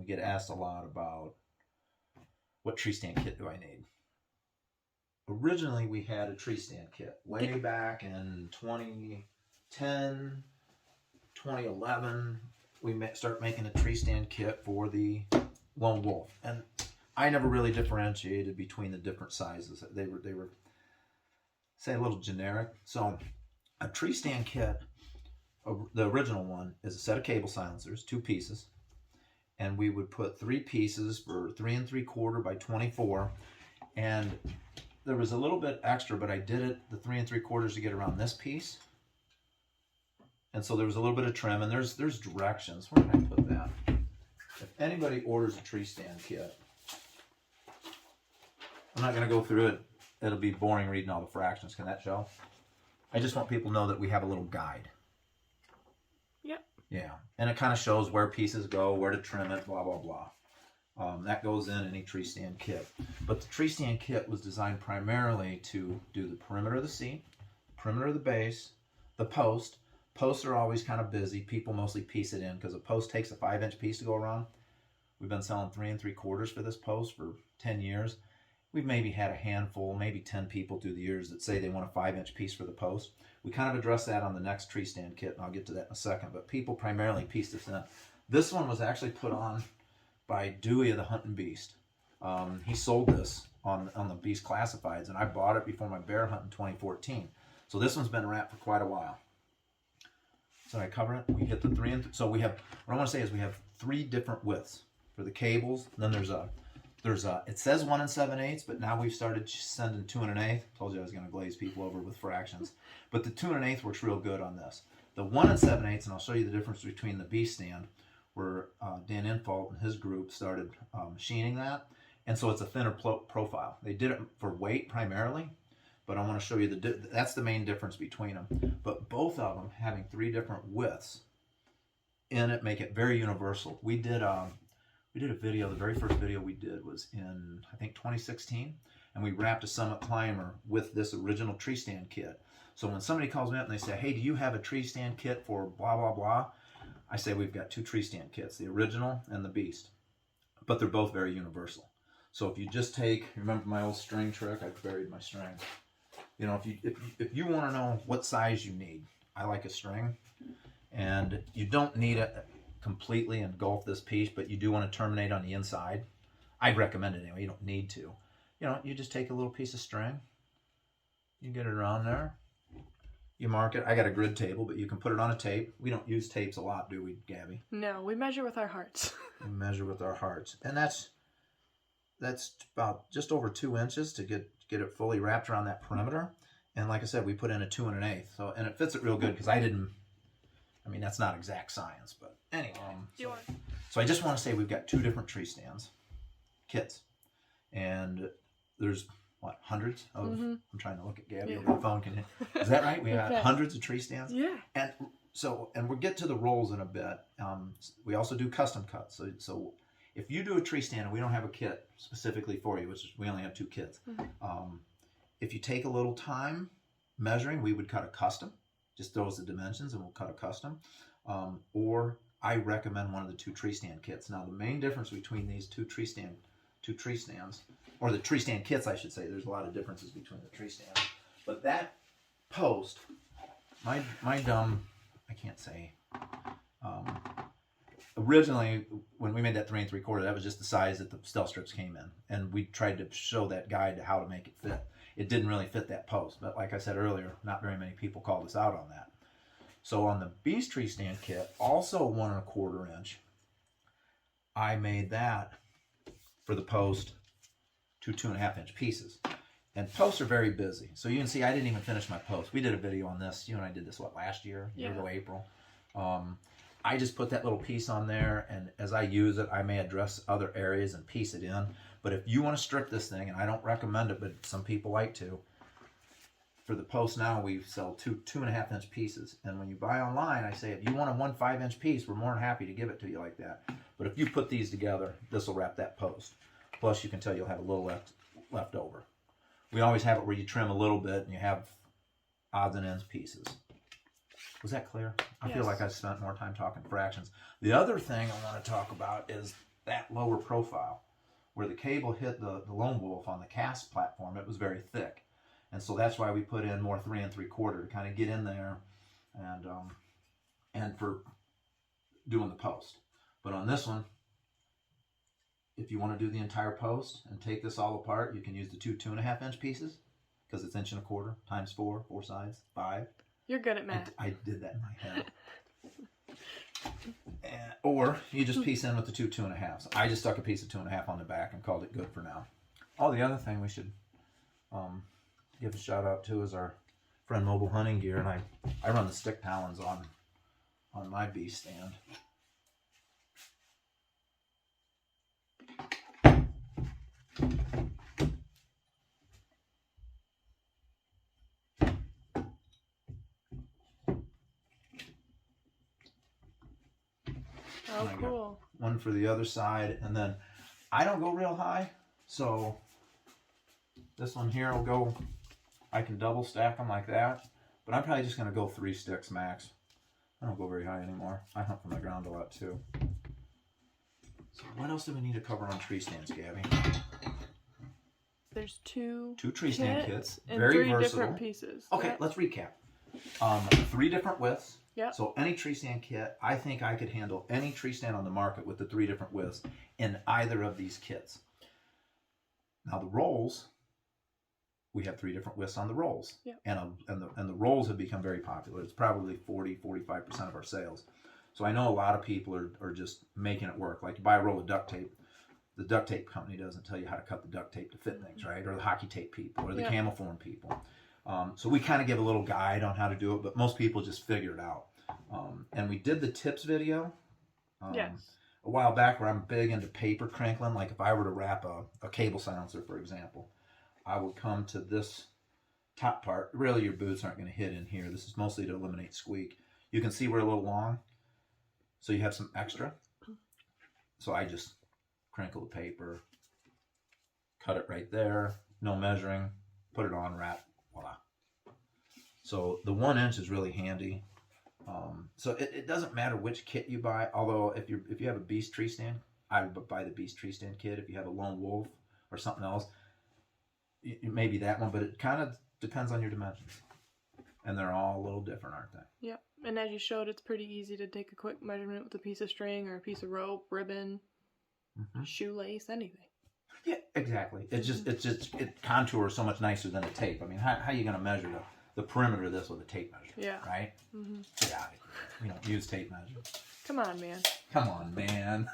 get asked a lot about what tree stand kit do I need. Originally, we had a tree stand kit way back in 2010, 2011. We start making a tree stand kit for the lone wolf, and I never really differentiated between the different sizes. They were say a little generic. So a tree stand kit, the original one, is a set of cable silencers, 2 pieces, and we would put 3 pieces for 3 3/4 by 24, and there was a little bit extra, but I did it the 3 3/4 to get around this piece, and so there was a little bit of trim, and there's directions. Where did I put that? If anybody orders a tree stand kit, I'm not going to go through it. It'll be boring reading all the fractions. Can that show? I just want people to know that we have a little guide. Yep. Yeah, and it kind of shows where pieces go, where to trim it, blah, blah, blah. That goes in any tree stand kit. But the tree stand kit was designed primarily to do the perimeter of the seat, perimeter of the base, the post. Posts are always kind of busy. People mostly piece it in because a post takes a 5-inch piece to go around. We've been selling 3 3/4 for this post for 10 years. We've maybe had a handful, maybe 10 people through the years that say they want a 5-inch piece for the post. We kind of address that on the next tree stand kit, and I'll get to that in a second. But people primarily piece this in. This one was actually put on by Dewey of the Hunting Beast. He sold this on the Beast Classifieds, and I bought it before my bear hunt in 2014. So this one's been wrapped for quite a while. So I cover it. We hit the 3 so we have, what I want to say is we have 3 different widths for the cables. And then there's a, it says 1 7/8, but now we've started sending 2 1/8. Told you I was going to glaze people over with fractions. But the 2 1/8 works real good on this. The 1 7/8, and I'll show you the difference between the Beast stand, where Dan Infault and his group started machining that. And so it's a thinner profile. They did it for weight primarily, but I want to show you that's the main difference between them. But both of them having 3 different widths in it make it very universal. We did a video, the very first video we did was in, I think, 2016, and we wrapped a Summit Climber with this original tree stand kit. So when somebody calls me up and they say, hey, do you have a tree stand kit for blah, blah, blah? I say we've got 2 tree stand kits, the original and the Beast, but they're both very universal. So if you just take, remember my old string trick? I buried my string. You know, if you want to know what size you need, I like a string, and you don't need it completely engulf this piece, but you do want to terminate on the inside. I'd recommend it anyway. You don't need to. You know, you just take a little piece of string, you get it around there, you mark it. I got a grid table, but you can put it on a tape. We don't use tapes a lot, do we, Gabby? No, we measure with our hearts. We measure with our hearts, and that's about just over 2 inches to get it fully wrapped around that perimeter. And like I said, we put in a 2 1/8, so, and it fits it real good because I mean, that's not exact science, but anyway. So I just want to say we've got 2 different tree stands kits, and there's what, hundreds of, I'm trying to look at Gabby over the phone. Is that right? We have hundreds of tree stands. Yeah. And so, and we'll get to the rolls in a bit. We also do custom cuts. So if you do a tree stand and we don't have a kit specifically for you, which is, we only have 2 kits, if you take a little time measuring, we would cut a custom. Just throw us the dimensions and we'll cut a custom. Or I recommend one of the 2 tree stand kits. Now the main difference between these two tree stands, or the tree stand kits, I should say, there's a lot of differences between the tree stands. But that post, my dumb, I can't say, originally when we made that 3 3/4, that was just the size that the stealth strips came in. And we tried to show that guide to how to make it fit. It didn't really fit that post, but like I said earlier, not very many people called us out on that. So on the Beast tree stand kit, also 1 1/4 inch, I made that for the post 2 2 1/2 inch pieces. And posts are very busy. So you can see I didn't even finish my post. We did a video on this. You and I did this, what, last year? Year ago, April. I just put that little piece on there, and as I use it, I may address other areas and piece it in. But if you want to strip this thing, and I don't recommend it, but some people like to, for the post now, we sell 2 2 1/2 inch pieces. And when you buy online, I say, if you want a 1 5-inch piece, we're more than happy to give it to you like that. But if you put these together, this will wrap that post. Plus, you can tell you'll have a little left over. We always have it where you trim a little bit, and you have odds and ends pieces. Was that clear? I feel like I spent more time talking fractions. The other thing I want to talk about is that lower profile. Where the cable hit the Lone Wolf on the cast platform, it was very thick. And so that's why we put in more 3 3/4 to kind of get in there and for doing the post. But on this one, if you want to do the entire post and take this all apart, you can use the two 2.5 inch pieces because it's 1 1/4 times 4 sides, 5. You're good at math. I did that in my head. Or you just piece in with the two 2.5s. I just stuck a piece of 2.5 on the back and called it good for now. Oh, the other thing we should give a shout out to is our friend Mobile Hunting Gear, and I run the stick talons on my beast stand. Oh, cool. One for the other side, and then I don't go real high, so this one here will go, I can double stack them like that, but I'm probably just going to go 3 sticks max. I don't go very high anymore. I hunt from the ground a lot too. So what else do we need to cover on tree stands, Gabby? There's two tree stand kits, and very 3 versatile. different pieces. Okay, Yep. let's recap. 3 different widths. Yep. So any tree stand kit, I think I could handle any tree stand on the market with the 3 different widths in either of these kits. Now the rolls, we have 3 different widths on the rolls. Yep. And the rolls have become very popular. It's probably 40-45% of our sales. So I know a lot of people are just making it work. Like you buy a roll of duct tape, the duct tape company doesn't tell you how to cut the duct tape to fit things, right? Or the hockey tape people, or the camoform people. So we kind of give a little guide on how to do it, but most people just figure it out. And we did the tips video Yes. a while back where I'm big into paper crinkling. Like if I were to wrap a cable silencer, for example, I would come to this top part. Really, your boots aren't going to hit in here. This is mostly to eliminate squeak. You can see we're a little long, so you have some extra. So I just crinkle the paper, cut it right there, no measuring, put it on, wrap, voila. So the 1 inch is really handy. So it doesn't matter which kit you buy. Although if you have a Beast tree stand, I would buy the Beast tree stand kit. If you have a Lone Wolf or something else, maybe that one. But it kind of depends on your dimensions, and they're all a little different, aren't they? Yep. And as you showed, it's pretty easy to take a quick measurement with a piece of string or a piece of rope, ribbon, shoelace, anything. Yeah, exactly. It contours so much nicer than a tape. I mean, how are you going to measure the perimeter of this with a tape measure? Yeah. Right? Mm-hmm. Get out of here. We don't use tape measures. Come on, man. Come on, man.